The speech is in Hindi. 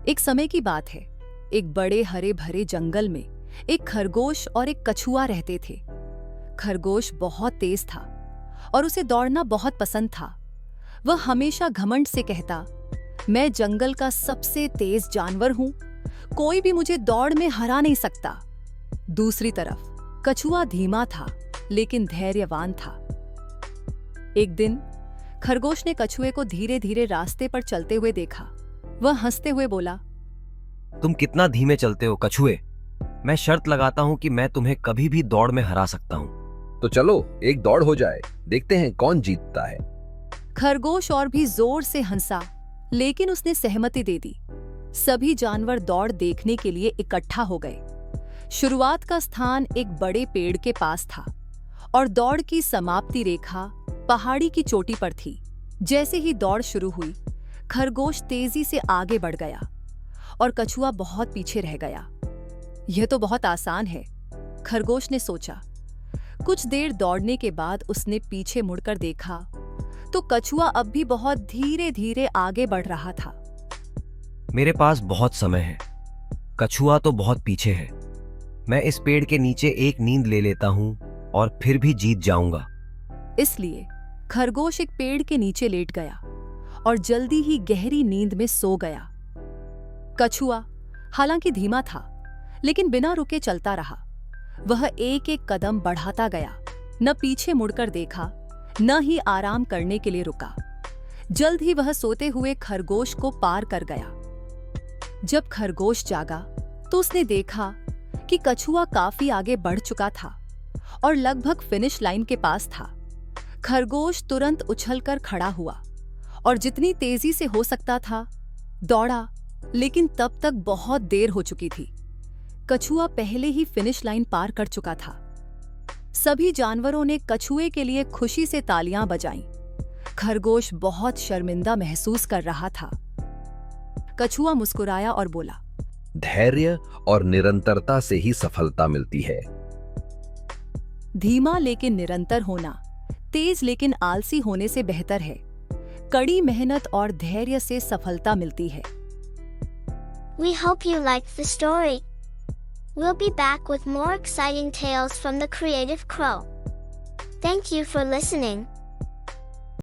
एक समय की बात है। एक बड़े हरे भरे जंगल में एक खरगोश और एक कछुआ रहते थे। खरगोश बहुत तेज था और उसे दौड़ना बहुत पसंद था। वह हमेशा घमंड से कहता, मैं जंगल का सबसे तेज जानवर हूं, कोई भी मुझे दौड़ में हरा नहीं सकता। दूसरी तरफ कछुआ धीमा था लेकिन धैर्यवान था। एक दिन खरगोश ने कछुए को धीरे धीरे रास्ते पर चलते हुए देखा। वह हंसते हुए बोला, तुम कितना धीमे चलते हो कछुए। मैं शर्त लगाता हूं कि मैं तुम्हें कभी भी दौड़ में हरा सकता हूं। तो चलो एक दौड़ हो जाए, देखते हैं कौन जीतता है। खरगोश और भी जोर से हंसा, लेकिन उसने सहमति दे दी। सभी जानवर दौड़ देखने के लिए इकट्ठा हो गए। शुरुआत का स्थान एक बड़े पेड़ के पास था और दौड़ की समाप्ति रेखा पहाड़ी की चोटी पर थी। जैसे ही दौड़ शुरू हुई, खरगोश तेजी से आगे बढ़ गया और कछुआ बहुत पीछे रह गया। यह तो बहुत आसान है, खरगोश ने सोचा। कुछ देर दौड़ने के बाद उसने पीछे मुड़कर देखा तो कछुआ अब भी बहुत धीरे धीरे आगे बढ़ रहा था। मेरे पास बहुत समय है, कछुआ तो बहुत पीछे है। मैं इस पेड़ के नीचे एक नींद ले लेता हूं और फिर भी जीत जाऊंगा। इसलिए खरगोश एक पेड़ के नीचे लेट गया और जल्दी ही गहरी नींद में सो गया। कछुआ हालांकि धीमा था, लेकिन बिना रुके चलता रहा। वह एक एक कदम बढ़ाता गया, न पीछे मुड़कर देखा, न ही आराम करने के लिए रुका। जल्द ही वह सोते हुए खरगोश को पार कर गया। जब खरगोश जागा तो उसने देखा कि कछुआ काफी आगे बढ़ चुका था और लगभग फिनिश लाइन के पास था। खरगोश तुरंत उछलकर खड़ा हुआ और जितनी तेजी से हो सकता था दौड़ा, लेकिन तब तक बहुत देर हो चुकी थी। कछुआ पहले ही फिनिश लाइन पार कर चुका था। सभी जानवरों ने कछुए के लिए खुशी से तालियां बजाईं। खरगोश बहुत शर्मिंदा महसूस कर रहा था। कछुआ मुस्कुराया और बोला, धैर्य और निरंतरता से ही सफलता मिलती है। धीमा लेकिन निरंतर होना तेज लेकिन आलसी होने से बेहतर है। कड़ी मेहनत और धैर्य से सफलता मिलती है। We hope you liked the story. We'll be back with more exciting tales from the Creative Crow. Thank you for listening.